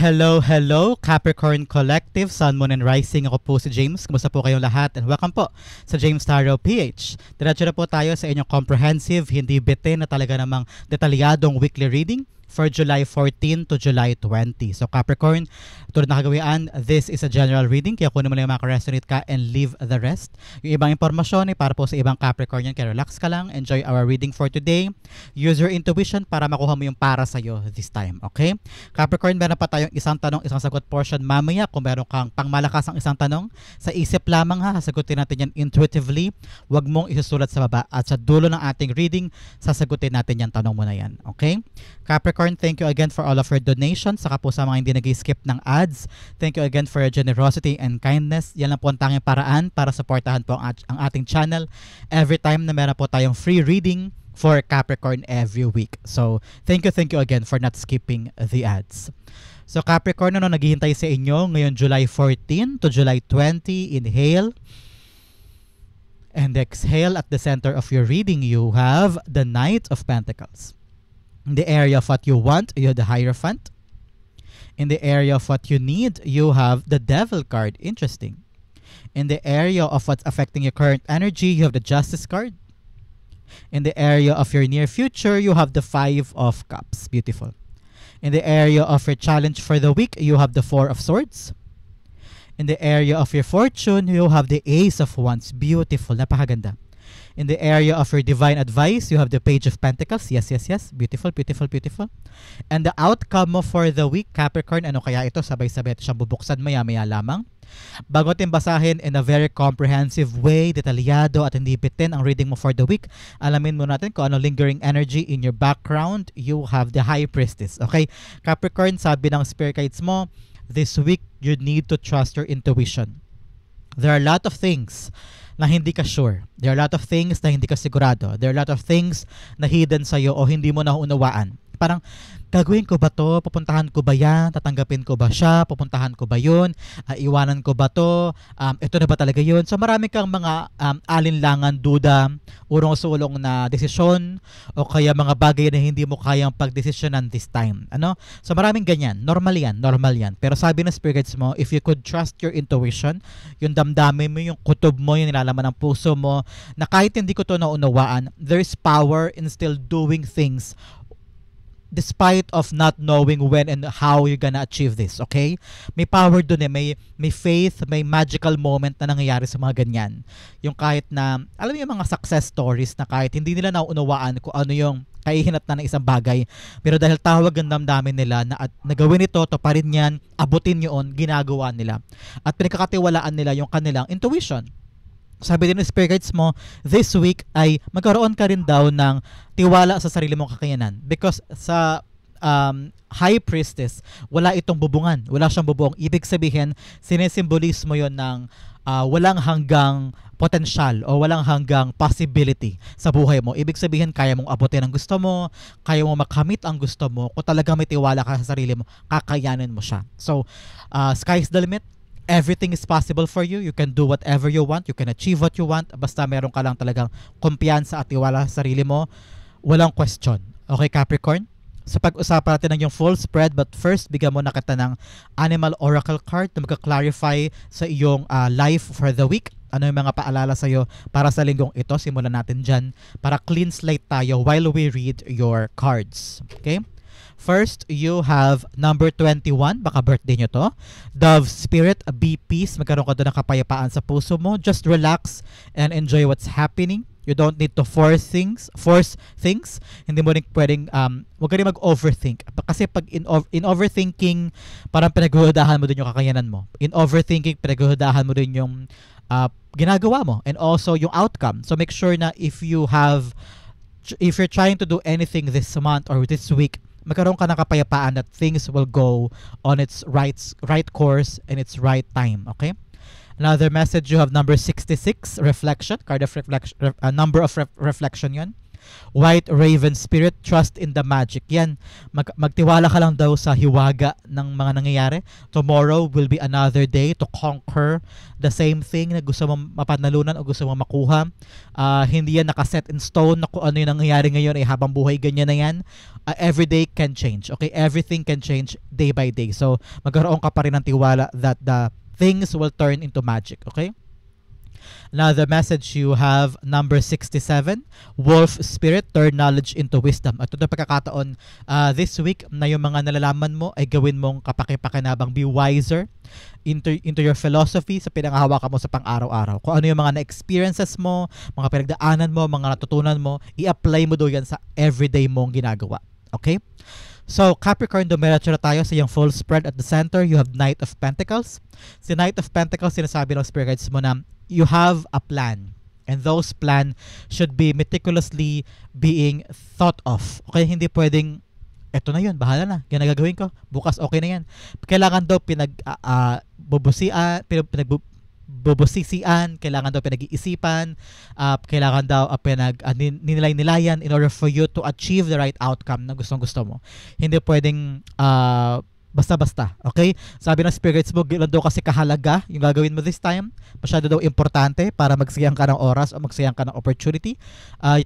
Hello, Capricorn Collective, Sun, Moon, and Rising. Ako po si James. Kumusta po kayong lahat? And welcome po sa James Tarot PH. Diretso na po tayo sa inyong comprehensive, hindi bitin na talaga namang detalyadong weekly reading for July 14 to July 20. So Capricorn, tulad na kagawian, this is a general reading. Kaya kunin mo lang yung makaresonate ka and leave the rest. Yung ibang impormasyon ay para po sa ibang Capricornian. Kaya relax ka lang. Enjoy our reading for today. Use your intuition para makuha mo yung para sa'yo this time. Okay? Capricorn, meron pa tayong isang tanong, isang sagot portion mamaya. Kung meron kang pangmalakas ang isang tanong, sa isip lamang ha, sasagutin natin yan intuitively. Huwag mong isusulat sa baba. At sa dulo ng ating reading, sasagutin natin yan tanong mo na yan. Okay? Capricorn, thank you again for all of your donations. Saka po sa mga hindi nag-skip ng ads, thank you again for your generosity and kindness. Yan lang po ang tanging paraan para supportahan po ang ating channel every time na meron po tayong free reading for Capricorn every week. So, thank you again for not skipping the ads. So, Capricorn, ano naghihintay sa inyo ngayon July 14 to July 20? Inhale and exhale. At the center of your reading, you have the Knight of Pentacles. In the area of what you want, you have the Hierophant. In the area of what you need, you have the Devil card. Interesting. In the area of what's affecting your current energy, you have the Justice card. In the area of your near future, you have the Five of Cups. Beautiful. In the area of your challenge for the week, you have the Four of Swords. In the area of your fortune, you have the Ace of Wands. Beautiful. Napakaganda. In the area of your divine advice, you have the Page of Pentacles. Yes. Beautiful. And the outcome mo for the week, Capricorn, ano kaya ito? Sabay-sabay ito siyang bubuksan maya-maya lamang. Bago natin basahin in a very comprehensive way, detalyado at hindi bitin ang reading mo for the week, alamin mo natin kung ano lingering energy in your background. You have the High Priestess. Okay? Capricorn, sabi ng spirit guides mo, this week, you need to trust your intuition. There are a lot of things na hindi ka sure. There are a lot of things na hindi ka sigurado. There are a lot of things na hidden sa'yo o hindi mo naunawaan. Parang, gagawin ko ba to? Pupuntahan ko ba yan? Tatanggapin ko ba siya? Pupuntahan ko ba yun? Iwanan ko ba to? Ito na ba talaga yun? So marami kang mga alinlangan, duda, urong-sulong na desisyon o kaya mga bagay na hindi mo kayang pagdesisyonan this time. Ano? So maraming ganyan. Normal yan. Pero sabi ng spirit guides mo, if you could trust your intuition, yung damdamin mo, yung kutob mo, yung nilalaman ng puso mo, na kahit hindi ko to naunawaan, there's power in still doing things despite of not knowing when and how you're gonna achieve this, okay? May power dun may faith, may magical moment na nangyayari sa mga ganyan. Yung kahit na, alam mo yung mga success stories na kahit hindi nila naunawaan kung ano yung kahihinat na ng isang bagay, pero dahil tawag ang damdamin nila na nagawin ito, to pa rin yan, abutin yun, ginagawa nila. At pinagkakatiwalaan nila yung kanilang intuition. Sabi din ng spirit guides mo, this week ay magkaroon ka rin daw ng tiwala sa sarili mong kakayanan. Because sa High Priestess, wala itong bubungan. Wala siyang bubong. Ibig sabihin, sinesimbolis mo yon ng walang hanggang potential o walang hanggang possibility sa buhay mo. Ibig sabihin, kaya mong abutin ang gusto mo, kaya mong makamit ang gusto mo. Kung talaga may tiwala ka sa sarili mo, kakayanin mo siya. So, sky's the limit. Everything is possible for you. You can do whatever you want. You can achieve what you want. Basta meron ka lang talagang kumpiyansa at tiwala sa sarili mo. Walang question. Okay, Capricorn? Sa pag-usapan natin ng yung full spread, but first, bigyan mo na kita ng Animal Oracle card na magka-clarify sa iyong life for the week. Ano yung mga paalala sa'yo para sa linggong ito. Simulan natin dyan para clean slate tayo while we read your cards. Okay? First, you have number 21. Baka birthday nyo to. Dove Spirit, be peace. Magkaroon ka doon ng kapayapaan sa puso mo. Just relax and enjoy what's happening. You don't need to force things. Hindi mo rin pwedeng, huwag ka rin mag-overthink. Kasi pag in overthinking, parang pinaghuhudahan mo din yung kakayanan mo. In overthinking, pinaghuhudahan mo din yung ginagawa mo. And also yung outcome. So make sure na if you're trying to do anything this month or this week, magkaroon ka ng kapayapaan that things will go on its right course and its right time. Okay? Another message, you have number 66, reflection, card of reflection, number of reflection yun. White Raven Spirit, trust in the magic. Yan, magtiwala ka lang daw sa hiwaga ng mga nangyayari. Tomorrow will be another day to conquer the same thing na gusto mo mapanalunan o gusto mo makuha. Hindi yan nakaset in stone na kung ano yung nangyayari ngayon ay habang buhay ganyan na yan. Every day can change. Okay, everything can change day by day. So magkaroon ka pa rin ng tiwala that the things will turn into magic. Okay. Now the message you have, number 67, Wolf Spirit, turn knowledge into wisdom. At ito na pagkakataon this week na yung mga nalalaman mo ay gawin mong kapaki-pakinabang, be wiser into your philosophy sa pinanghahawakan mo sa pang-araw-araw. Kung ano yung mga na-experiences mo, mga pinagdaanan mo, mga natutunan mo, i-apply mo doon yan sa everyday mong ginagawa. Okay? So, Capricorn, dumiretso na tayo sa yung full spread at the center. You have Knight of Pentacles. Si Knight of Pentacles, sinasabi ng spirit guides mo na you have a plan. And those plan should be meticulously being thought of. Okay? Hindi pwedeng, eto na yun, bahala na. Yan na gagawin ko. Bukas okay na yan. Kailangan daw bubusisian, kailangan daw pinag-iisipan, kailangan daw ninilay-nilayan in order for you to achieve the right outcome na gustong-gusto mo. Hindi pwedeng basta-basta, okay? Sabi ng spirits mo, gano'n daw kasi kahalaga yung gagawin mo this time. Masyado daw importante para magsayang ka ng oras o magsayang ka ng opportunity.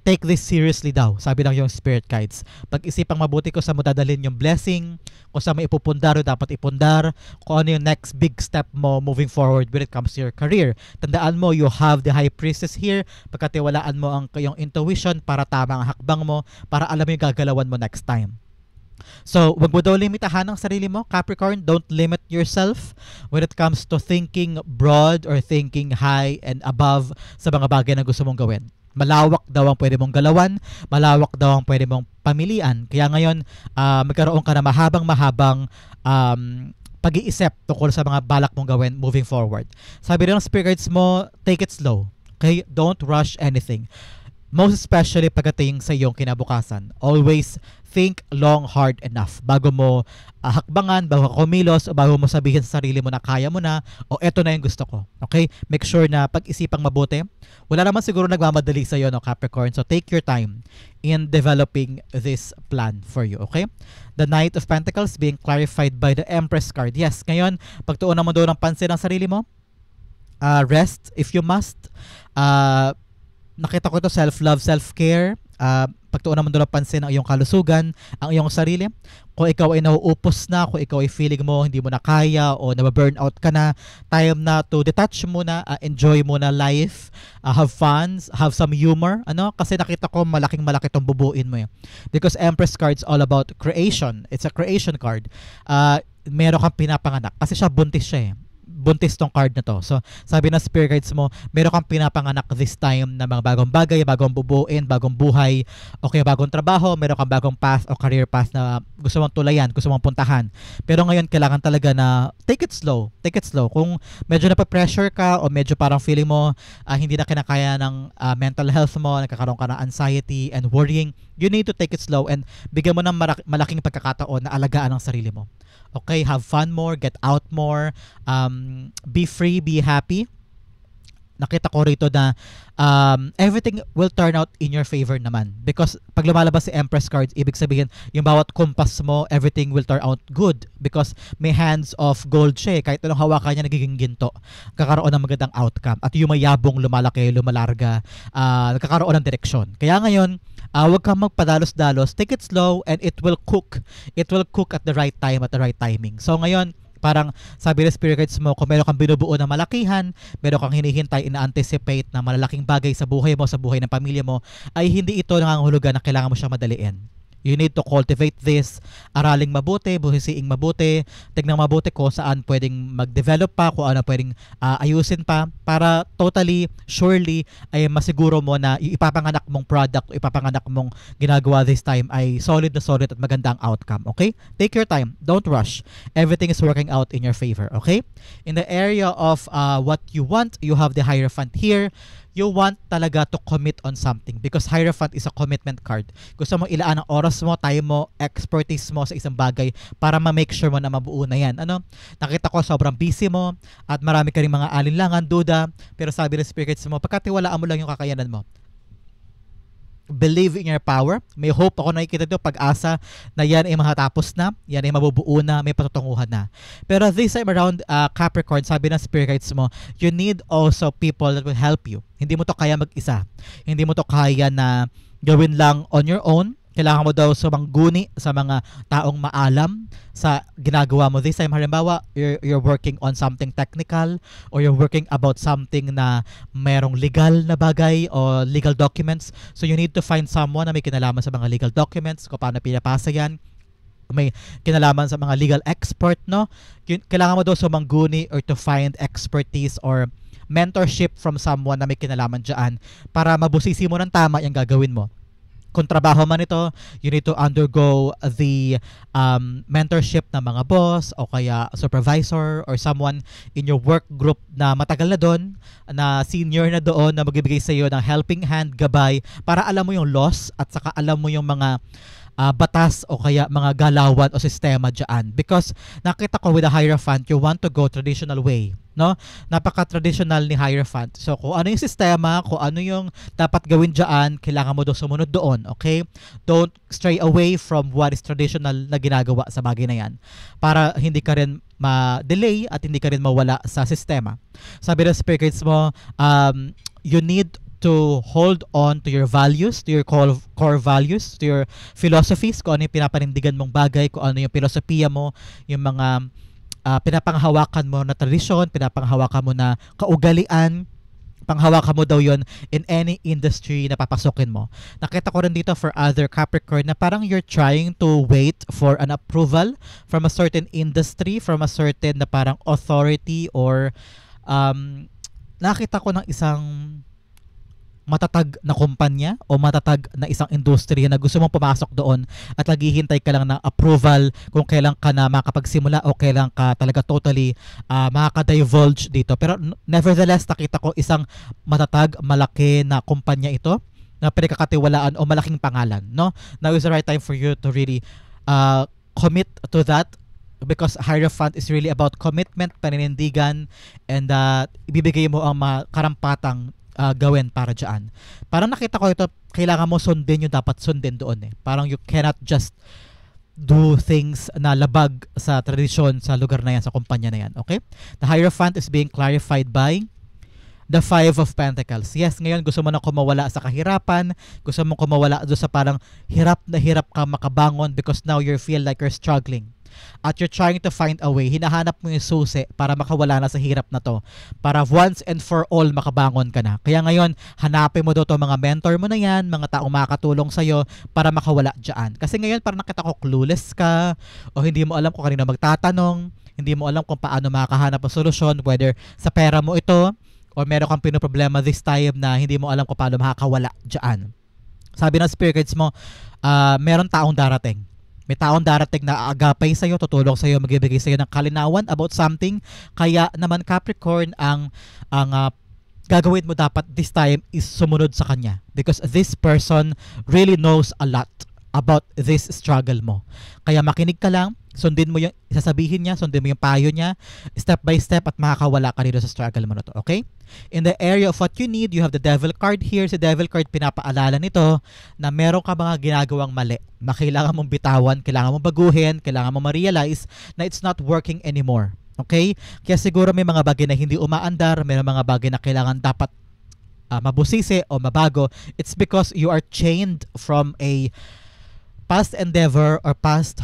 Take this seriously daw, sabi ng yung spirit guides. Pag-isipang mabuti kung saan mo dadalhin yung blessing, kung saan mo ipupundar o dapat ipundar, kung ano yung next big step mo moving forward when it comes to your career. Tandaan mo, you have the high priestess here. Pagkatiwalaan mo ang yung intuition para tama ang hakbang mo, para alam mo yung gagalawan mo next time. So, wag mo daw limitahan ang sarili mo, Capricorn. Don't limit yourself when it comes to thinking broad or thinking high and above sa mga bagay na gusto mong gawin. Malawak daw ang pwede mong galawan, malawak daw ang pwede mong pamilian. Kaya ngayon, magkaroon ka na mahabang pag-iisip tungkol sa mga balak mong gawin moving forward. Sabi rin ng spirits mo, take it slow. Okay? Don't rush anything. Most especially pagdating sa iyong kinabukasan. Always think long, hard enough bago mo hakbangan, bago ka kumilos, o bago mo sabihin sa sarili mo na kaya mo na, o eto na yung gusto ko. Okay? Make sure na pag-isipang mabuti. Wala naman siguro nagmamadali sa iyo, no, Capricorn. So take your time in developing this plan for you. Okay? The Knight of Pentacles being clarified by the Empress card. Yes, ngayon, pagtuunan mo doon ng pansin ng sarili mo. Rest if you must. Nakita ko ito, self-love, self-care. Pagtuunan mo doon ng pansin ang iyong kalusugan, ang iyong sarili. Kung ikaw ay nauupos na, kung ikaw ay feeling mo hindi mo na kaya o na-burnout ka na, time na to detach muna, enjoy muna life, have fun, have some humor. Kasi nakita ko malaking-malaki itong bubuin mo. Because Empress card is all about creation. It's a creation card. Meron kang pinapanganak. Kasi buntis siya. Buntis tong card na to. So, sabi ng spirit guides mo, meron kang pinapanganak this time na mga bagong bagay, bagong bubuin, bagong buhay, o kaya bagong trabaho, meron kang bagong path o career path na gusto mong tulayan, gusto mong puntahan. Pero ngayon, kailangan talaga na take it slow. Take it slow. Kung medyo napapressure ka o medyo parang feeling mo hindi na kinakaya ng mental health mo, nagkakaroon ka ng anxiety and worrying, you need to take it slow and bigyan mo ng malaking pagkakataon na alagaan ang sarili mo. Okay, have fun more, get out more, be free, be happy. Nakita ko rito na everything will turn out in your favor naman. Because pag lumalabas si Empress cards, ibig sabihin, yung bawat kumpas mo, everything will turn out good. Because may hands of gold siya. Kahit anong hawakan niya, nagiging ginto. Kakaroon ng magandang outcome. At yung mayabong, lumalaki, lumalarga, nagkakaroon ng direksyon. Kaya ngayon, huwag kang magpadalos-dalos. Take it slow and it will cook. It will cook at the right time, at the right timing. So ngayon, parang sabi ng spirit guides mo, kung meron kang binubuo na malakihan, meron kang hinihintay, ina-anticipate na malalaking bagay sa buhay mo, sa buhay ng pamilya mo, ay hindi ito nangangahulugan na kailangan mo siya madaliin. You need to cultivate this, araling mabuti, buhisiing mabuti, tignan mabuti kung saan pwedeng mag-develop pa, kung ano pwedeng ayusin pa, para totally, surely, ay masiguro mo na yung ipapanganak mong product, ipapanganak mong ginagawa this time ay solid na solid at maganda ang outcome. Okay? Take your time. Don't rush. Everything is working out in your favor. Okay? In the area of what you want, you have the Hierophant here. You want talaga to commit on something because Hierophant is a commitment card. Gusto mo ilaan ang oras mo, time mo, expertise mo sa isang bagay para ma-make sure mo na mabuo na yan. Nakita ko sobrang busy mo at marami ka rin mga alinlangan, duda, pero sabi ng spirits mo, pagkatiwalaan mo lang yung kakayanan mo. Believe in your power. May hope ako nakikita dito, pag-asa na yan ay matatapos na, yan ay mabubuo na, may patutunguhan na. Pero this time around, Capricorn, sabi ng spirit guides mo, you need also people that will help you. Hindi mo to kaya mag-isa. Hindi mo to kaya na gawin lang on your own. Kailangan mo daw sumangguni sa mga taong maalam sa ginagawa mo. This time, halimbawa, you're working on something technical or you're working about something na merong legal na bagay o legal documents. So you need to find someone na may kinalaman sa mga legal documents, kung paano pinapasa yan, may kinalaman sa mga legal expert, no? Kailangan mo daw sumangguni or to find expertise or mentorship from someone na may kinalaman dyan para mabusisi mo ng tama yung gagawin mo. Kung trabaho man ito, you need to undergo the mentorship ng mga boss o kaya supervisor or someone in your work group na matagal na doon, na senior na doon, na magbibigay sa iyo ng helping hand, gabay, para alam mo yung laws at saka alam mo yung mga batas o kaya mga galawan o sistema dyan. Because nakita ko with a Hierophant, you want to go traditional way, no? Napaka-traditional ni Hierophant. So kung ano yung sistema, kung ano yung dapat gawin dyan, kailangan mo doon sumunod doon, okay? Don't stray away from what is traditional na ginagawa sa bagay na yan, para hindi ka rin ma-delay at hindi ka rin mawala sa sistema. Sabi ng spirit guides mo, you need to hold on to your values, to your core values, to your philosophies, kung ano yung pinapanindigan mong bagay, kung ano yung filosofiya mo, yung mga pinapanghawakan mo na tradisyon, pinapanghawakan mo na kaugalian, panghawakan mo daw yon in any industry na papasokin mo. Nakita ko rin dito for other Capricorn na parang you're trying to wait for an approval from a certain industry, from a certain na parang authority or nakita ko ng isang matatag na kumpanya o matatag na isang industriya na gusto mong pumasok doon at naghihintay ka lang ng approval kung kailan ka na makapagsimula o kailan ka talaga totally makaka-divulge dito. Pero nevertheless, nakita ko isang matatag, malaki na kumpanya ito na pinagkakatiwalaan o malaking pangalan, no? Now is the right time for you to really commit to that, because Hierophant is really about commitment, paninindigan, and ibibigay mo ang karampatang gawin para dyan. Parang nakita ko ito, kailangan mo sundin yung dapat sundin doon eh. Parang you cannot just do things na labag sa tradisyon sa lugar na yan, sa kumpanya na yan. Okay? The Hierophant is being clarified by the Five of Pentacles. Yes, ngayon gusto mo na kumawala sa kahirapan, gusto mo kumawala doon sa parang hirap na hirap ka makabangon because now you feel like you're struggling. At you're trying to find a way, hinahanap mo yung susi para makawala na sa hirap na to, para once and for all makabangon ka na. Kaya ngayon, hanapin mo daw to mga mentor mo na yan, mga taong makakatulong sa'yo para makawala dyan. Kasi ngayon parang nakita ko clueless ka, o hindi mo alam kung kanino magtatanong, hindi mo alam kung paano makakahanap ng solusyon, whether sa pera mo ito, o meron kang pinoproblema this time na hindi mo alam kung paano makakawala dyan. Sabi ng spirit guides mo, meron taong darating. May taong darating na aagapay sa'yo, tutulong sa'yo, magbibigay sa'yo ng kalinawan about something. Kaya naman Capricorn, ang gagawin mo dapat this time is sumunod sa kanya. Because this person really knows a lot about this struggle mo. Kaya makinig ka lang, sundin mo yung sasabihin niya, sundin mo yung payo niya, step by step, at makakawala ka dito sa struggle mo na to. Okay? In the area of what you need, you have the Devil card here. Si Devil card, pinapaalala nito na meron ka mga ginagawang mali na kailangan mong bitawan, kailangan mong baguhin, kailangan mong ma-realize na it's not working anymore. Okay? Kaya siguro may mga bagay na hindi umaandar, may mga bagay na kailangan dapat mabusisi o mabago. It's because you are chained from a past endeavor or past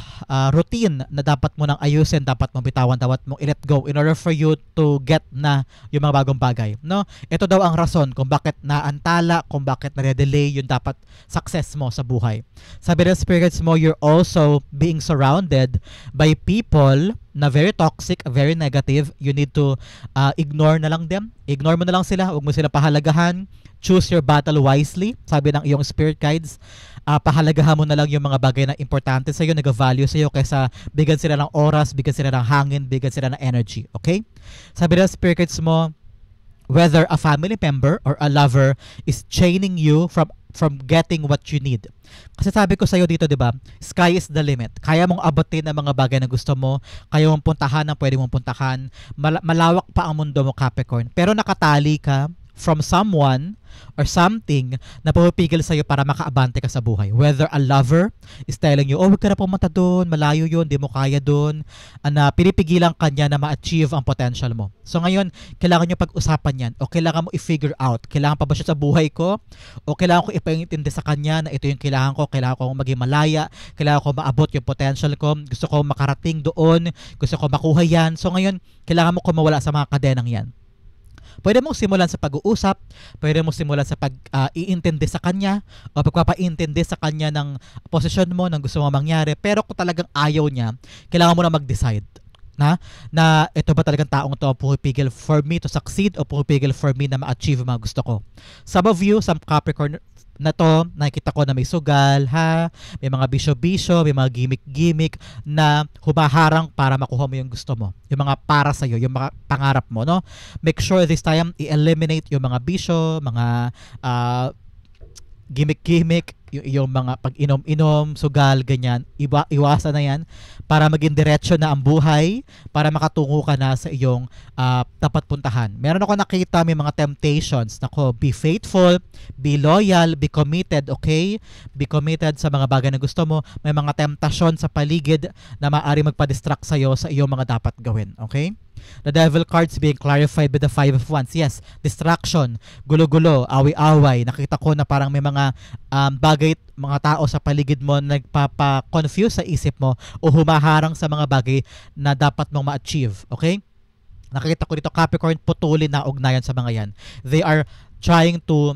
routine na dapat mo nang ayusin, dapat mong bitawan, dapat mong i-let go in order for you to get na yung mga bagong bagay, no? Ito daw ang rason kung bakit naantala, kung bakit na-delay yung dapat success mo sa buhay. Sabi ng spirits mo, you're also being surrounded by people na very toxic, very negative. You need to ignore na lang them. Ignore mo na lang sila, huwag mo sila pahalagahan. Choose your battle wisely. Sabi ng iyong spirit guides, pahalagahan mo na lang yung mga bagay na importante sa iyo, nag-value sa iyo, kaysa bigyan sila ng oras, bigyan sila ng hangin, bigyan sila ng energy. Okay? Sabi ng spirit guides mo, whether a family member or a lover is chaining you from getting what you need. Kasi sabi ko sa iyo dito, 'di ba? Sky is the limit. Kaya mong abutin ang mga bagay na gusto mo, kaya mong puntahan ang pwede mong puntahan. Malawak pa ang mundo mo, Capricorn. Pero nakatali ka from someone or something na pumipigil sa'yo para makaabante ka sa buhay. Whether a lover is telling you, oh, huwag ka na pumunta doon, malayo yun, di mo kaya doon, na pinipigilan ka niya na ma-achieve ang potential mo. So ngayon, kailangan nyo pag-usapan yan o kailangan mo i-figure out, kailangan pa ba siya sa buhay ko o kailangan ko ipaintindi sa kanya na ito yung kailangan ko maging malaya, kailangan ko maabot yung potential ko, gusto ko makarating doon, gusto ko makuha yan. So ngayon, kailangan mo kumawala sa mga kadenang yan. Pwede mong simulan sa pag-uusap, pwede mong simulan sa pag-iintindi sa kanya o pagpapaintindi sa kanya ng posisyon mo, ng gusto mo mangyari. Pero kung talagang ayaw niya, kailangan mo na mag-decide na ito ba talagang taong to pumipigil for me to succeed o pumipigil for me na ma-achieve mga gusto ko. Some of you, some Capricorn na to, nakikita ko na may sugal, may mga bisyo-bisyo, may mga gimmick-gimmick na humaharang para makuha mo yung gusto mo. Yung mga para sa'yo, yung mga pangarap mo, no? Make sure this time, i-eliminate yung mga bisyo, mga gimmick-gimmick, yung mga pag-inom-inom, sugal, ganyan, iwasan na yan para maging diretsyo na ang buhay, para makatungo ka na sa iyong dapat puntahan. Meron ako nakita may mga temptations. Nako, be faithful, be loyal, be committed, okay? Be committed sa mga bagay na gusto mo. May mga temptasyon sa paligid na maaari magpa-distract sa'yo sa iyong mga dapat gawin, okay? The devil cards being clarified with the 5 of wands. Yes, distraction, gulo-gulo, away-away. Nakita ko na parang may mga bagay, mga tao sa paligid mo nagpapa-confuse sa isip mo o humaharang sa mga bagay na dapat mong ma-achieve. Okay? Nakita ko dito, Capricorn, putulin na ugnayan sa mga yan. They are trying to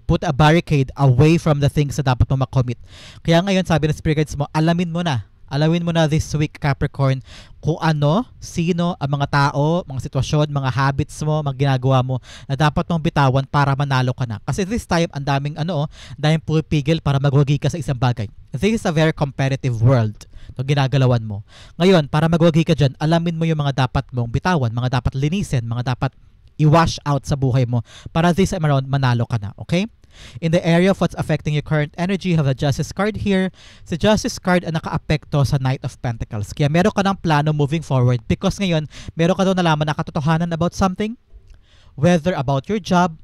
put a barricade away from the things na dapat mo makommit. Kaya ngayon, sabi ng spirit guides mo, alamin mo na this week, Capricorn, kung ano, sino ang mga tao, mga sitwasyon, mga habits mo, mga ginagawa mo na dapat mong bitawan para manalo ka na. Kasi this time, ang daming pupigil para magwagi ka sa isang bagay. This is a very competitive world na ginagalawan mo. Ngayon, para magwagi ka dyan, alamin mo yung mga dapat mong bitawan, mga dapat linisin, mga dapat i-wash out sa buhay mo para this time around manalo ka na. Okay? In the area of what's affecting your current energy, you have the Justice card here. Si Justice card ang naka-apekto sa Knight of Pentacles. Kaya meron ka ng plano moving forward because ngayon, meron ka daw nalaman na katotohanan about something, whether about your job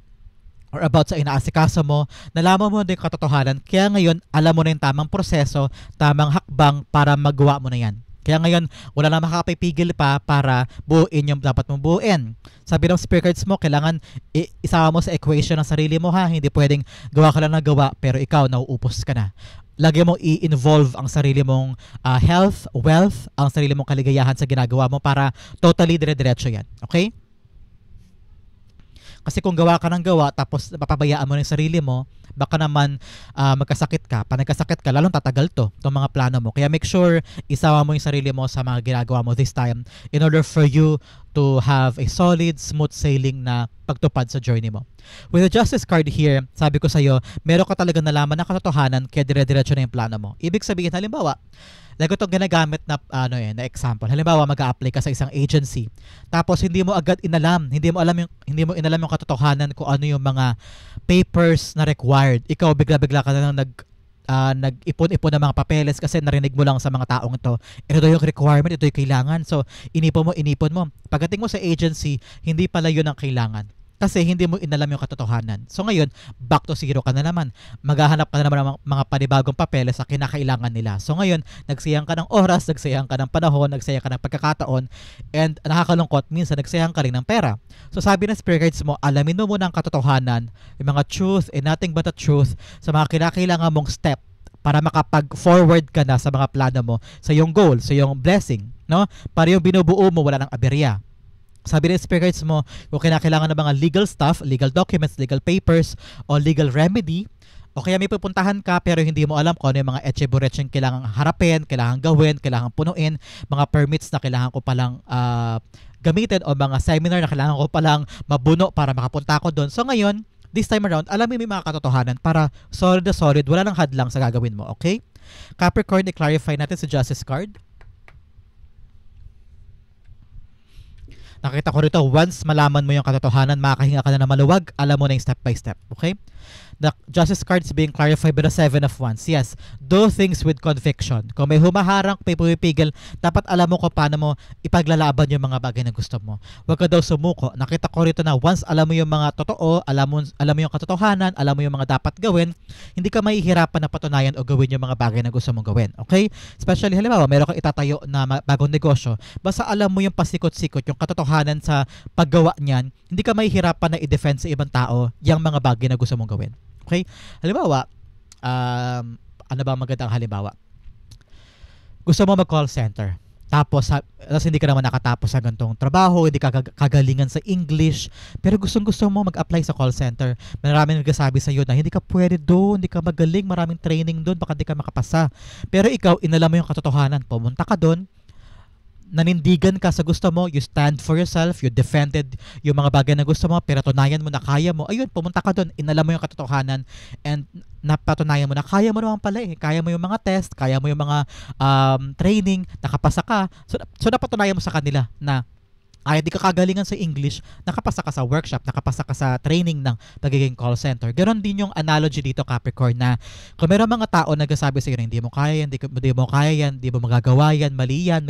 or about sa inaasikaso mo, nalaman mo na yung katotohanan. Kaya ngayon, alam mo na yung tamang proseso, tamang hakbang para magawa mo na yan. Kaya ngayon, wala na makakapipigil pa para buuin yung dapat mong buuin. Sabi ng spirit cards mo, kailangan isama mo sa equation ng sarili mo Hindi pwedeng gawa ka lang na gawa pero ikaw nauupos ka na. Lagi mo i-involve ang sarili mong health, wealth, ang sarili mong kaligayahan sa ginagawa mo para totally dire-diretso yan. Okay? Kasi kung gawa ka ng gawa tapos papabayaan mo ng sarili mo, baka naman magkasakit ka. Pa nagkasakit ka, lalong tatagal itong mga plano mo. Kaya make sure isama mo yung sarili mo sa mga ginagawa mo this time in order for you to have a solid, smooth sailing na pagtupad sa journey mo. With the Justice card here, sabi ko sa'yo, meron ka talaga nalaman na katotohanan kaya dire-diretso na yung plano mo. Ibig sabihin, halimbawa, like itong ginagamit na na example. Halimbawa, mag-a-apply ka sa isang agency. Tapos hindi mo agad inalam, hindi mo inalam yung katotohanan kung ano yung mga papers na required. Ikaw bigla-bigla ka na nag-ipon-ipon ng mga papeles kasi narinig mo lang sa mga taong ito. Ito yung requirement, ito yung kailangan. So, inipon mo. Pagdating mo sa agency, hindi pala yun ang kailangan. Kasi hindi mo inalam yung katotohanan. So ngayon, back to zero ka na naman. Maghahanap ka na naman ng mga panibagong papeles sa kinakailangan nila. So ngayon, nagsayang ka ng oras, nagsayang ka ng panahon, nagsayang ka ng pagkakataon, and nakakalungkot, minsan nagsayang ka rin ng pera. So sabi ng spirit guides mo, alamin mo muna ang katotohanan, yung mga truth and nothing but the truth sa mga kinakailangan mong step para makapag-forward ka na sa mga plano mo, sa iyong goal, sa iyong blessing. No? Para yung binubuo mo, wala ng aberya. Sabi ng spirit guides mo, kung kinakailangan ng mga legal stuff, legal documents, legal papers, o legal remedy, o kaya may pupuntahan ka pero hindi mo alam kung ano yung mga etche-borecheng kailangan harapin, kailangan gawin, kailangan punuin, mga permits na kailangan ko palang gamitin o mga seminar na kailangan ko palang mabuno para makapunta ako doon. So ngayon, this time around, alamin mo yung mga katotohanan para solid na solid, wala nang hadlang sa gagawin mo, okay? Capricorn, i-clarify natin sa Justice card. Nakita ko rito, once malaman mo yung katotohanan, makakahinga ka na maluwag, alam mo na yung step by step. Okay? The Justice card is being clarified by the Seven of Wands. Yes, do things with conviction. Kung may humaharang, may pumipigil, dapat alam mo kung paano mo ipaglalaban yung mga bagay na gusto mo. Huwag ka daw sumuko. Nakita ko rito na once alam mo yung mga totoo, alam mo yung katotohanan, alam mo yung mga dapat gawin, hindi ka mahihirapan na patunayan o gawin yung mga bagay na gusto mong gawin. Okay? Especially halimbawa, meron kang itatayo na bagong negosyo, basta alam mo yung pasikot-sikot, yung katotohanan sa paggawa niyan, hindi ka mahihirapan na i-defend sa ibang tao yung mga bagay na gusto mong gawin. Okay? Halimbawa, ano ba magandang halimbawa? Gusto mo mag-call center. Tapos hindi ka naman nakatapos sa ganitong trabaho, hindi ka kagalingan sa English, pero gustong-gusto mo mag-apply sa call center. Maraming nagsasabi sa iyo na hindi ka pwede doon, hindi ka magaling, maraming training doon, baka hindi ka makapasa. Pero ikaw, inalam mo yung katotohanan, pumunta ka doon, nanindigan ka sa gusto mo, you stand for yourself, you defended yung mga bagay na gusto mo, pero tunayan mo na kaya mo, ayun, pumunta ka doon, inalam mo yung katotohanan, and napatunayan mo na kaya mo naman pala kaya mo yung mga test, kaya mo yung mga training, nakapasa ka, so napatunayan mo sa kanila na ay di ka kagalingan sa English, nakapasa ka sa workshop, nakapasa ka sa training ng pagiging call center. Ganon din yung analogy dito, Capricorn, na kung meron mga tao nagsasabi sa iyo na hindi mo kaya yan, hindi mo kaya yan, hindi mo magagawa yan, mali yan,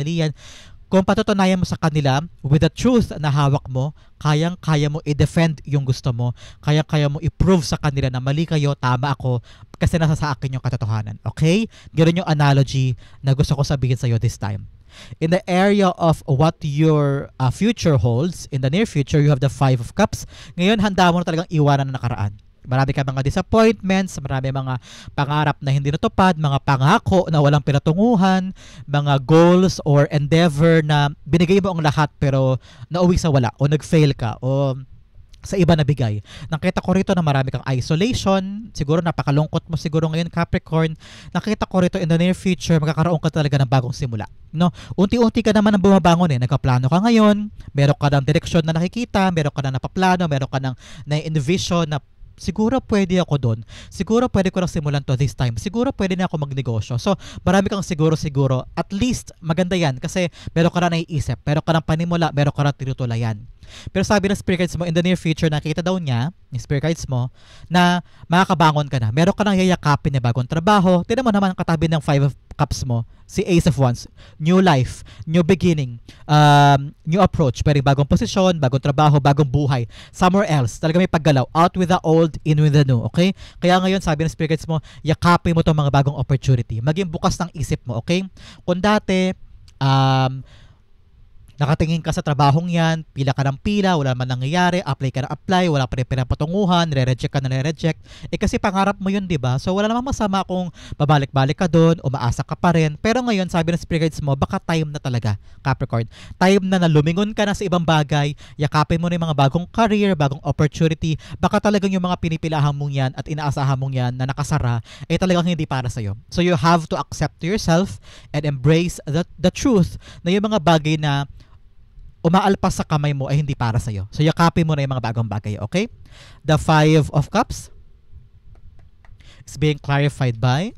kung patutunayan mo sa kanila with the truth na hawak mo, kayang-kaya mo i-defend yung gusto mo, kaya mo i-prove sa kanila na mali kayo, tama ako, kasi nasa sa akin yung katotohanan. Okay? Ganun yung analogy na gusto ko sabihin sa iyo this time. In the area of what your future holds, in the near future, you have the Five of Cups. Ngayon, handa mo na talagang iwanan na nakaraan. Marami ka mga disappointments, marami mga pangarap na hindi natupad, mga pangako na walang pinatunguhan, mga goals or endeavor na binigay mo ang lahat pero nauwi sa wala o nag-fail ka o sa iba na bigay. Nakita ko rito na marami kang isolation, siguro napakalungkot mo siguro ngayon, Capricorn. Nakita ko rito in the near future, magkakaroon ka talaga ng bagong simula. No? Unti-unti ka naman ang bumabangon nagkaplano ka ngayon, meron ka ng direksyon na nakikita, meron ka na napaplano, meron ka ng na-envision na siguro pwede ako doon. Siguro pwede ko lang simulan to this time. Siguro pwede na ako magnegosyo. So, marami kang siguro. At least, maganda yan kasi meron ka na naiisip, meron ka ng panimula, meron ka na tinutulayan. Pero sabi ng spirit guides mo, in the near future, nakita daw niya, yung spirit guides mo, na makakabangon ka na. Meron ka nang yayakapin na bagong trabaho. Tignan mo naman ang katabi ng Five of Cups mo, si Ace of Wands. New life, new beginning, new approach, pwedeng bagong posisyon, bagong trabaho, bagong buhay, somewhere else. Talaga may paggalaw. Out with the old, in with the new. Okay? Kaya ngayon, sabi ng spirit guides mo, yakapin mo itong mga bagong opportunity. Maging bukas ng isip mo. Okay? Kung dati, nakatingin ka sa trabahong yan, pila ka ng pila, wala naman nangyayari, apply ka na apply, wala pa rin pinapatunguhan, nire-reject ka na nire-reject. Kasi pangarap mo yun, di ba? So wala namang masama kung babalik-balik ka doon, umaasa ka pa rin. Pero ngayon, sabi ng spirit guides mo, baka time na talaga, Capricorn. Time na lumingon ka na sa ibang bagay, yakapin mo na yung mga bagong career, bagong opportunity, baka talagang yung mga pinipilahan mong yan at inaasahan mong yan na nakasara, talagang hindi para sa'yo. So you have to accept to yourself and embrace the truth na yung mga bagay na umaalpas sa kamay mo ay hindi para sa'yo. So, yakapin mo na yung mga bagong bagay, okay? The Five of Cups is being clarified by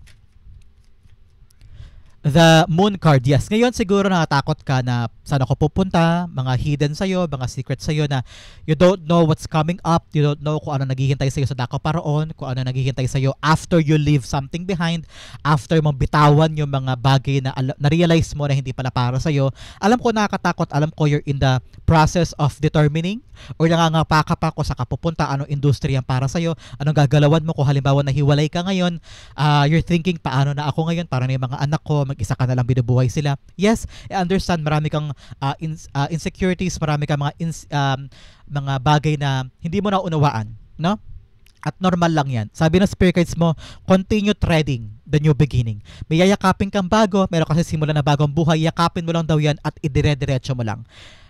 the Moon card. Yes, ngayon siguro natatakot ka na saan ako pupunta, mga hidden sa'yo, mga secret sa'yo na you don't know what's coming up, you don't know kung ano naghihintay sa'yo sa dako paraon, kung ano naghihintay sa'yo after you leave something behind, after mong bitawan yung mga bagay na na-realize mo na hindi pala para sa'yo. Alam ko nakakatakot, alam ko you're in the process of determining or nangangapa ka pa kung saan ka pupunta, anong industriya para sa'yo, anong gagalawan mo kung halimbawa nahiwalay ka ngayon, you're thinking paano na ako ngayon, para na yung mga anak ko, mag-isa ka na lang binubuhay sila. Yes, I understand marami kang insecurities, marami kang mga bagay na hindi mo na unawaan, no? At normal lang yan. Sabi ng spirit guides mo, continue treading the new beginning. May yayakapin kang bago, meron kasi simula na bagong buhay, yakapin mo lang daw yan at idire-diretso mo lang.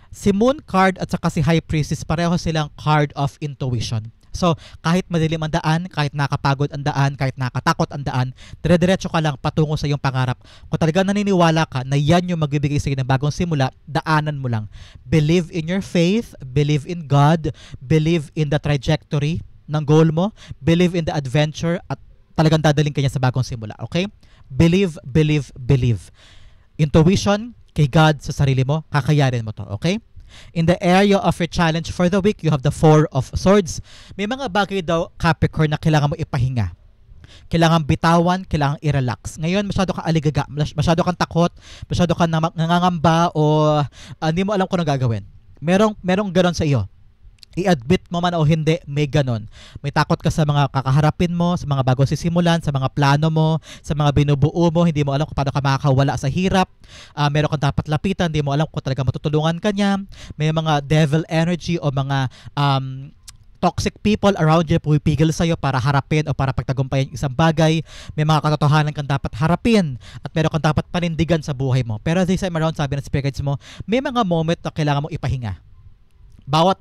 Si Moon card at saka si High Priestess, pareho silang card of intuition. So, kahit madilim ang daan, kahit nakapagod ang daan, kahit nakatakot ang daan, dire-diretso ka lang patungo sa iyong pangarap. Kung talagang naniniwala ka na yan yung magbibigay sa iyo ng bagong simula, daanan mo lang. Believe in your faith, believe in God, believe in the trajectory ng goal mo, believe in the adventure, at talagang dadaling ka niya sa bagong simula. Okay? Believe, believe, believe. Intuition, kay God, sa sarili mo, kakayanin mo to. Okay? In the area of your challenge for the week, you have the Four of Swords. May mga bagay daw, Capricorn, na kailangan mo ipahinga. Kailangan bitawan, kailangan i-relax. Ngayon, masyado kang aligaga, masyado kang takot, masyado kang nangangamba, o hindi mo alam kung ano gagawin. Merong ganon sa iyo. I-admit mo man o hindi, may ganon. May takot ka sa mga kakaharapin mo, sa mga bago sisimulan, sa mga plano mo, sa mga binubuo mo, hindi mo alam kung paano ka makakawala sa hirap. Meron kang dapat lapitan, hindi mo alam kung talaga matutulungan ka niya. May mga devil energy o mga toxic people around you pumipigil sa'yo para harapin o para pagtagumpayan isang bagay. May mga katotohanan kang dapat harapin at meron kang dapat panindigan sa buhay mo. Pero this time around, sabi ng spirit guides mo, may mga moment na kailangan mo ipahinga. Bawat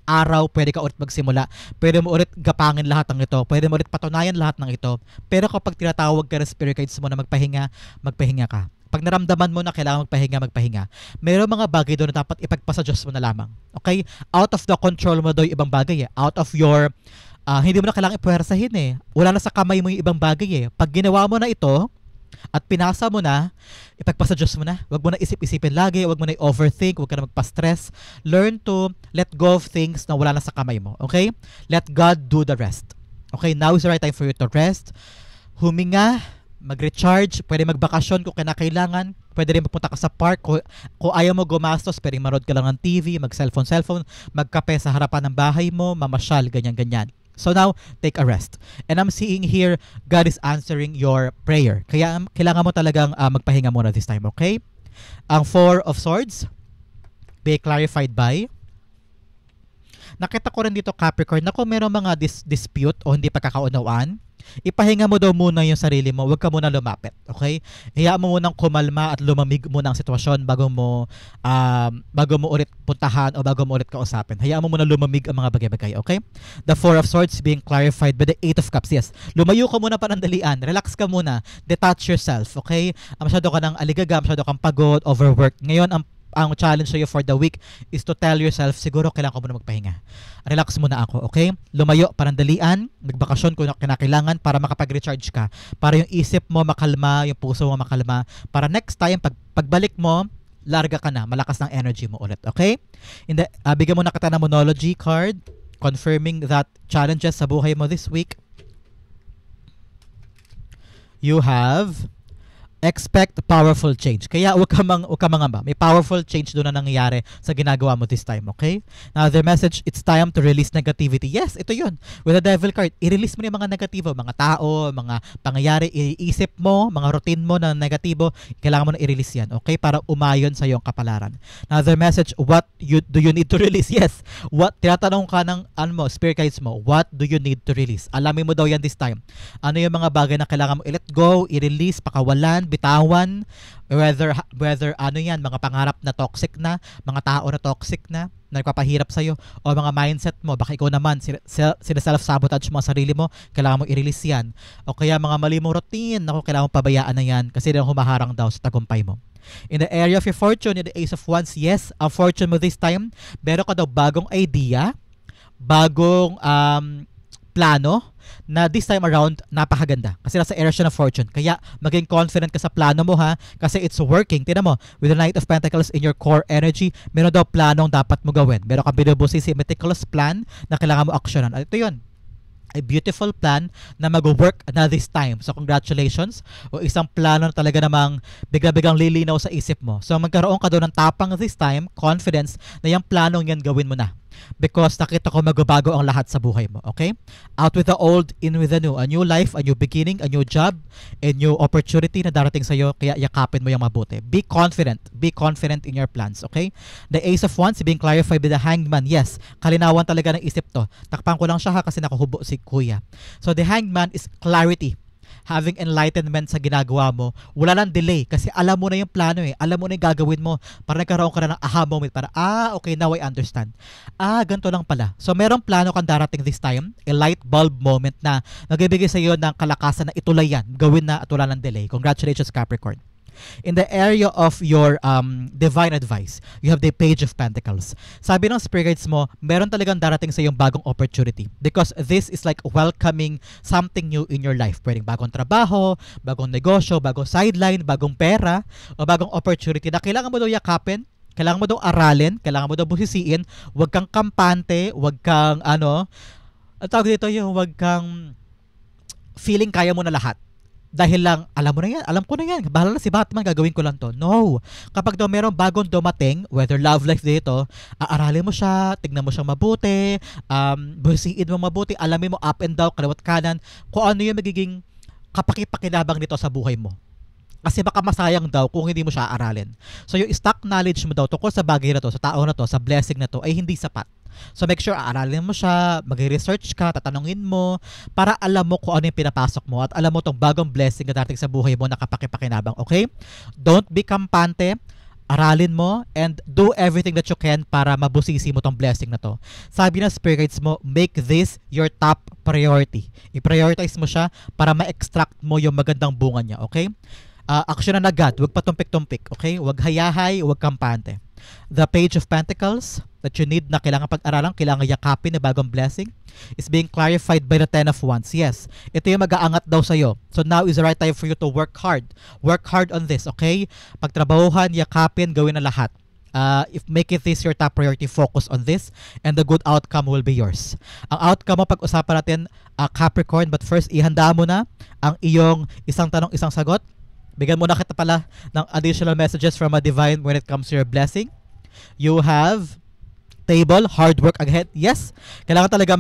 araw pwede ka ulit magsimula. Pwede mo ulit gapangin lahat ng ito. Pwede mo ulit patunayan lahat ng ito. Pero kapag tinatawag ka ng spirit guides mo na magpahinga, magpahinga ka. Pag naramdaman mo na kailangan magpahinga. Mayroong mga bagay doon na dapat ipagpasa Diyos mo na lamang. Okay? Out of the control mo daw yung ibang bagay eh. Out of your, hindi mo na kailangan ipuwersahin eh. Wala na sa kamay mo yung ibang bagay eh. Pag ginawa mo na ito, at pinasa mo na, ipagpasa Diyos mo na. Huwag mo na isip-isipin lagi, huwag mo na overthink, huwag ka na magpa-stress. Learn to let go of things na wala na sa kamay mo. Okay? Let God do the rest. Okay? Now is the right time for you to rest. Huminga, mag-recharge, pwede magbakasyon kung kinakailangan, pwede rin magpunta ka sa park, kung ayaw mo gumastos, pwede manood ka lang ng TV, mag-cellphone, magkape sa harapan ng bahay mo, mamasyal, ganyan-ganyan. So now, take a rest. And I'm seeing here, God is answering your prayer. Kaya kailangan mo talagang magpahinga muna this time, okay? Ang Four of Swords, be clarified by. Nakita ko rin dito, Capricorn, na kung merong mga dispute o hindi pagkakaunawaan, ipahinga mo daw muna yung sarili mo. Huwag ka muna lumapit. Okay? Hayaan mo munang kumalma at lumamig muna ang sitwasyon bago mo ulit puntahan o bago mo ulit kausapin. Hayaan mo muna lumamig ang mga bagay-bagay. Okay? The Four of Swords being clarified by the Eight of Cups. Yes. Lumayo ka muna panandalian. Relax ka muna. Detach yourself. Okay? Masyado ka ng aligaga, masyado kang pagod, overworked. Ngayon, ang challenge sa'yo for the week is to tell yourself, siguro kailangan ko muna magpahinga. Relax muna ako, okay? Lumayo, parandalian, magbakasyon kung kinakailangan para makapag-recharge ka. Para yung isip mo makalma, yung puso mo makalma. Para next time, pagbalik mo, larga ka na, malakas ng energy mo ulit, okay? Bigyan mo na kita ng Moonology card, confirming that challenges sa buhay mo this week. You have expect powerful change. Kaya huwag ka mangamba. May powerful change doon na nangyayari sa ginagawa mo this time, okay? Now, the message, it's time to release negativity. Yes, ito yun. With the devil card, i-release mo yung mga negatibo, mga tao, mga pangyayari, iisip mo, mga routine mo na negatibo, kailangan mo na i-release yan, okay? Para umayon sa iyong kapalaran. Now, the message, what do you need to release? Yes. Tinatanong ka ng spirit guides mo, what do you need to release? Alamin mo daw yan this time. Ano yung mga bagay na kailangan mo i-let go, i-release, pakawalan, bitawan, whether mga pangarap na toxic na, mga tao na toxic na nagpapahirap sa'yo, o mga mindset mo, baka ikaw naman self-sabotage mo ang sarili mo, kailangan mo i-release yan. O kaya mga mali mong routine, kailangan mo pabayaan na yan kasi na humaharang daw sa tagumpay mo. In the area of your fortune, in the Ace of Wands, yes, ang fortune mo this time, meron ka daw bagong idea, bagong plano, na this time around, napakaganda. Kasi nasa area siya ng fortune. Kaya, maging confident ka sa plano mo ha. Kasi it's working. Tingnan mo, with the Knight of Pentacles in your core energy, meron daw planong dapat mo gawin. Meron kang binubusisi, meticulous plan na kailangan mo aksyonan. At ito yun. A beautiful plan na mag-work na this time. So, congratulations. O isang plano na talaga namang bigla-biglang lilinaw sa isip mo. So, magkaroon ka doon ng tapang this time, confidence, na yung planong yan gawin mo na. Because nakita ko magbabago ang lahat sa buhay mo, okay? Out with the old, in with the new. A new life, a new beginning, a new job, a new opportunity na darating sa'yo, kaya yakapin mo yung mabuti. Be confident in your plans, okay? The Ace of Wands being clarified by the Hanged Man. Yes, kalinawan talaga ng isip to. Takpan ko lang siya ha kasi nakahubo si Kuya. So the Hanged Man is clarity. Having enlightenment sa ginagawa mo, wala lang delay kasi alam mo na yung plano eh. Alam mo na yung gagawin mo. Para nagkaroon ka na ng aha moment. Para, okay, now I understand. Ganito lang pala. So, merong plano kang darating this time. A light bulb moment na nagbibigay sa iyo ng kalakasan na ituloy yan. Gawin na at wala lang delay. Congratulations, Capricorn. In the area of your divine advice, you have the Page of Pentacles. Sabi ng spirit guides mo, meron talagang darating sa iyong bagong opportunity because this is like welcoming something new in your life. Pwedeng bagong trabaho, bagong negosyo, bagong sideline, bagong pera, o bagong opportunity na kailangan mo daw yakapin, Kailangan mo daw aralin, kailangan mo daw busisiin, huwag kang kampante, huwag kang ang tawag dito yung huwag kang feeling kaya mo na lahat. Dahil lang, alam mo na yan, alam ko na yan, bahala na si Batman, gagawin ko lang to. No. Kapag daw merong bagong dumating, whether love life dito, aaralin mo siya, tignan mo siyang mabuti, busiin mo mabuti, alamin mo up and down, kaliwat kanan, kung ano yung magiging kapakipakinabang nito sa buhay mo. Kasi baka masayang daw kung hindi mo siya aaralin. So yung stock knowledge mo daw tungkol sa bagay na to, sa tao na to, sa blessing na to, ay hindi sapat. So make sure aaralin mo siya, mag-research ka, tatanungin mo, para alam mo kung ano yung pinapasok mo at alam mo tong bagong blessing na dating sa buhay mo na kapakipakinabang, okay? Don't be kampante, aralin mo, and do everything that you can para mabusisi mo tong blessing na to. Sabi ng spirit guides mo, make this your top priority. I-prioritize mo siya para ma-extract mo yung magandang bunga niya, okay? Action na agad, huwag patumpik-tumpik, okay? Huwag hayahay, huwag kampante. The Page of Pentacles that you need na kailangan pag-aralan, kailangan yakapin na bagong blessing is being clarified by the Ten of Wands. Yes, ito yung mag-aangat daw sa'yo. So now is the right time for you to work hard. Work hard on this, okay? Pagtrabahuhan, yakapin, gawin na lahat. If make it this your top priority, focus on this and the good outcome will be yours. Ang outcome mo pag-usapan natin, Capricorn, but first ihanda mo na ang iyong isang tanong, isang sagot. Bigyan mo na kita pala ng additional messages from a divine when it comes to your blessing. You have table, hard work ahead. Yes, kailangan talaga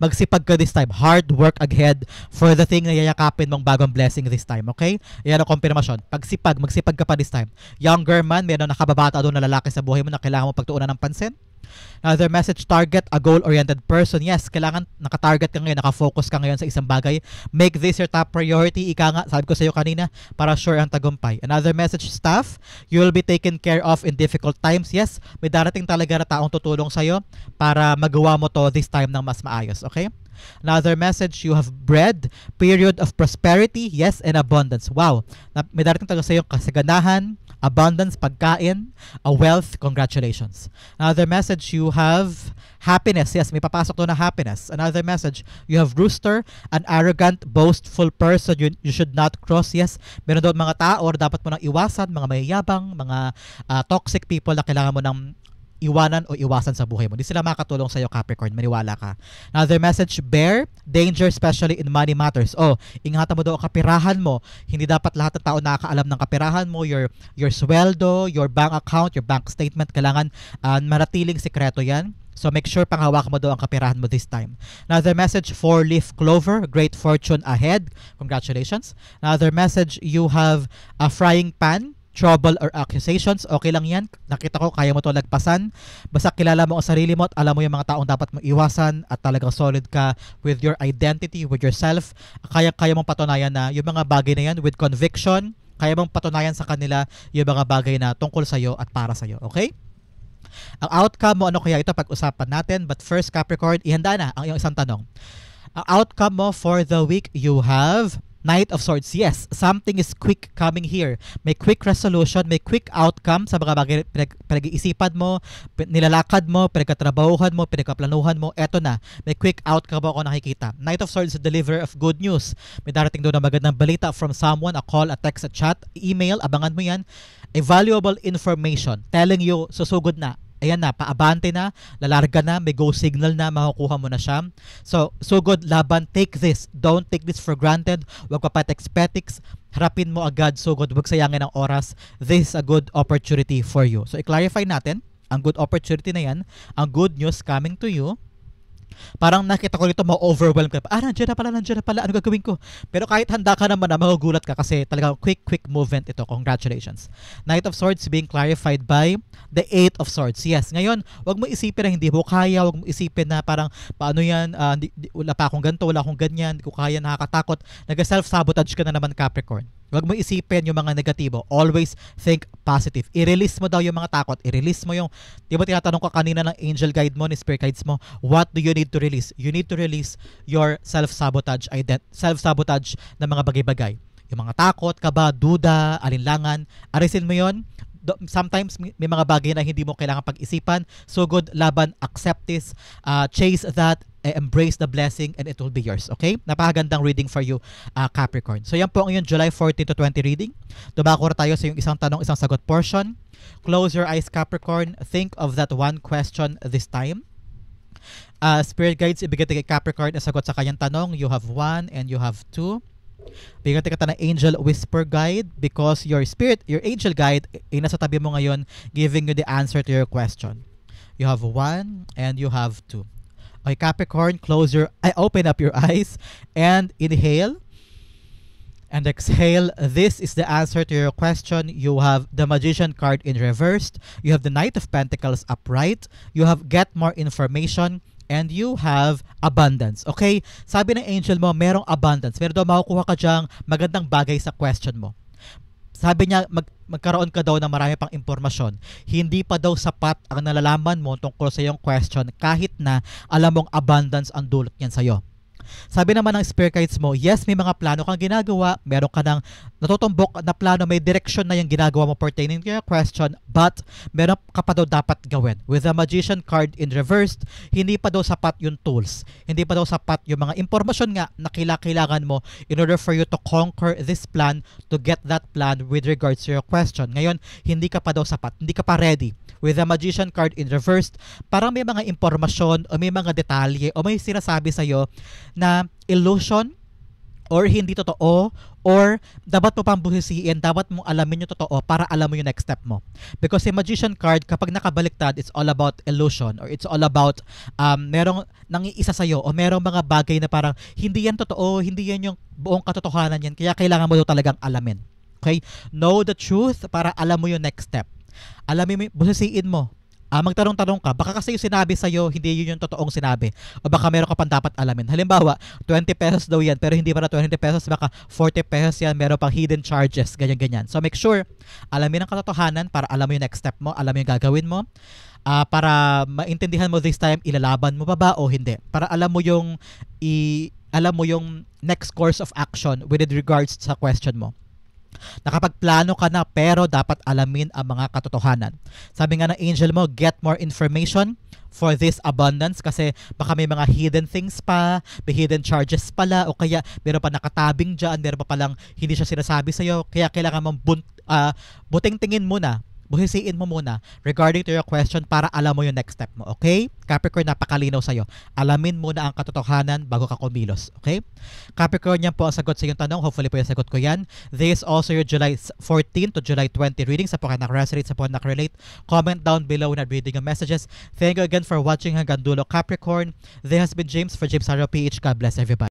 magsipag ka this time. Hard work ahead for the thing na yayakapin mong bagong blessing this time, okay? Yan ang konfirmasyon. Magsipag ka pa this time. Younger man, meron nakababata doon na lalaki sa buhay mo na kailangan mo pagtuunan ng pansin. Another message, target a goal-oriented person. Yes, kailangan nakatarget ka ngayon, nakafocus ka ngayon sa isang bagay. Make this your top priority. Ika nga, sabi ko sa iyo kanina, para sure ang tagumpay. Another message, staff, you will be taken care of in difficult times. Yes, may darating talaga na taong tutulong sa iyo para magawa mo to this time ng mas maayos. Okay? Another message, you have bread, period of prosperity, yes, and abundance. Wow, may darating talaga sa iyo kasaganahan, abundance, pagkain, a wealth, congratulations. Another message, you have happiness. Yes, may papasok to na happiness. Another message, you have rooster, an arrogant, boastful person you should not cross. Yes, meron doon mga tao or dapat mo nang iwasan, mga mayayabang, mga toxic people na kailangan mo nang iwanan o iwasan sa buhay mo. Hindi sila makakatulong sa iyo, Capricorn. Maniwala ka. Another message, bear, danger especially in money matters. Oh, ingatan mo daw ang kapirahan mo. Hindi dapat lahat ng tao nakakaalam ng kapirahan mo, your sweldo, your bank account, your bank statement. Kailangan manatiling sekreto yan. So make sure panghawakan mo daw ang kapirahan mo this time. Another message, 4-leaf clover, great fortune ahead. Congratulations. Another message, you have a frying pan, trouble or accusations, okay lang yan. Nakita ko, kaya mo to lagpasan. Basta kilala mo ang sarili mo at alam mo yung mga taong dapat mo iwasan at talagang solid ka with your identity, with yourself. Kaya mong patunayan na yung mga bagay na yan with conviction, kaya mong patunayan sa kanila yung mga bagay na tungkol sa'yo at para sa'yo. Okay? Ang outcome mo, ano kaya ito pag-usapan natin. But first, Capricorn, ihanda na ang iyong isang tanong. Ang outcome mo for the week, you have Knight of Swords. Yes, something is quick coming here. May quick resolution, may quick outcome sa mga bagay pinag-iisipan mo, nilalakad mo, pinagkatrabahuhan mo, pinagkaplanuhan mo. Eto na, may quick outcome ako nakikita. Knight of Swords is the deliverer of good news. May darating doon na magandang balita from someone, a call, a text, a chat, email, abangan mo yan. A valuable information telling you, susugod na. Ayan na, paabante na, lalarga na, may go signal na, makukuha mo na siya. So good, laban, take this. Don't take this for granted. Huwag pa petix-petix. Harapin mo agad, so good. Huwag sayangin ang oras. This is a good opportunity for you. So i-clarify natin, ang good opportunity na yan, ang good news coming to you. Parang nakita ko dito, ma-overwhelm ka. Nandiyan na pala, ano gagawin ko? Pero kahit handa ka naman na, magugulat ka kasi talagang quick movement ito. Congratulations. Knight of Swords being clarified by the Eight of Swords. Yes, ngayon, wag mo isipin na hindi mo kaya, wag mo isipin na parang, paano yan, wala pa akong ganito, wala akong ganyan, hindi ko kaya, nakakatakot. Nag-self-sabotage ka na naman, Capricorn. Huwag mo isipin yung mga negatibo. Always think positive. I-release mo daw yung mga takot. I-release mo yung, di ba tinatanong ko kanina ng angel guide mo, ni spirit guides mo, what do you need to release? You need to release your self-sabotage na mga bagay-bagay. Yung mga takot, kaba, duda, alinlangan, arisin mo yon. Sometimes may mga bagay na hindi mo kailangan pag-isipan. So good, laban, accept this, chase that, embrace the blessing and it will be yours. Okay? Napakagandang reading for you, Capricorn. So yan po ang iyong July 14 to 20 reading. Dumako tayo sa yung isang tanong, isang sagot portion. Close your eyes, Capricorn. Think of that one question this time. Spirit guides, ibigay kay Capricorn ang sagot sa kanyang tanong. You have 1 and you have 2. Bigyan kita ng angel whisper guide because your spirit, your angel guide, nasa tabi mo ngayon giving you the answer to your question. You have 1 and you have 2. Okay, Capricorn, open up your eyes and inhale and exhale. This is the answer to your question. You have the Magician card in reversed. You have the Knight of Pentacles upright. You have get more information. And you have abundance. Okay? Sabi ng angel mo, merong abundance. Meron daw makukuha ka dyang magandang bagay sa question mo. Sabi niya, magkaroon ka daw ng marami pang impormasyon. Hindi pa daw sapat ang nalalaman mo tungkol sa iyong question kahit na alam mong abundance ang dulot niyan sa'yo. Sabi naman ng spirit guides mo, yes, may mga plano kang ginagawa, meron ka ng natutumbok na plano, may direction na yung ginagawa mo pertaining to your question, but meron ka pa daw dapat gawin. With the Magician card in reversed, hindi pa daw sapat yung tools, hindi pa daw sapat yung mga impormasyon nga na kailangan mo in order for you to conquer this plan, to get that plan with regards to your question. Ngayon, hindi ka pa daw sapat, hindi ka pa ready. With the Magician card in reversed, parang may mga impormasyon o may mga detalye o may sinasabi sa'yo na illusion or hindi totoo or dapat mo pang buhisiin, dapat mong alamin yung totoo para alam mo yung next step mo. Because yung Magician card, kapag nakabaliktad, it's all about illusion or it's all about merong nangiisa sa'yo o merong mga bagay na parang hindi yan totoo, hindi yan yung buong katotohanan yan, kaya kailangan mo daw talagang alamin. Okay? Know the truth para alam mo yung next step. Alamin mo, busisiin mo. Magtanong-tanong ka, baka kasi yung sinabi sa'yo, hindi yun yung totoong sinabi. O baka meron ka pang dapat alamin. Halimbawa, 20 pesos daw yan, pero hindi para 20 pesos, baka 40 pesos yan, meron pang hidden charges, ganyan-ganyan. So make sure, alamin ang katotohanan para alam mo yung next step mo, alam mo yung gagawin mo, para maintindihan mo this time, ilalaban mo pa ba o hindi. Para alam mo yung next course of action with regards sa question mo. Nakapagplano ka na pero dapat alamin ang mga katotohanan. Sabi nga ng angel mo, get more information for this abundance kasi baka may mga hidden things pa, may hidden charges pala o kaya meron pa nakatabing dyan, meron pa palang hindi siya sinasabi sa'yo, kaya kailangan mong buting-tingin muna, buhisiin mo muna regarding to your question para alam mo yung next step mo. Okay? Capricorn, napakalinaw sa'yo. Alamin muna ang katotohanan bago ka kumilos. Okay? Capricorn, yan po ang sagot sa iyong tanong. Hopefully po yung sagot ko yan. This is also your July 14 to July 20 reading. Sa po kayo nakarelate, sa po nakarelate. Comment down below na reading yung messages. Thank you again for watching hanggang dulo, Capricorn. This has been James for James Haro PH. God bless everybody.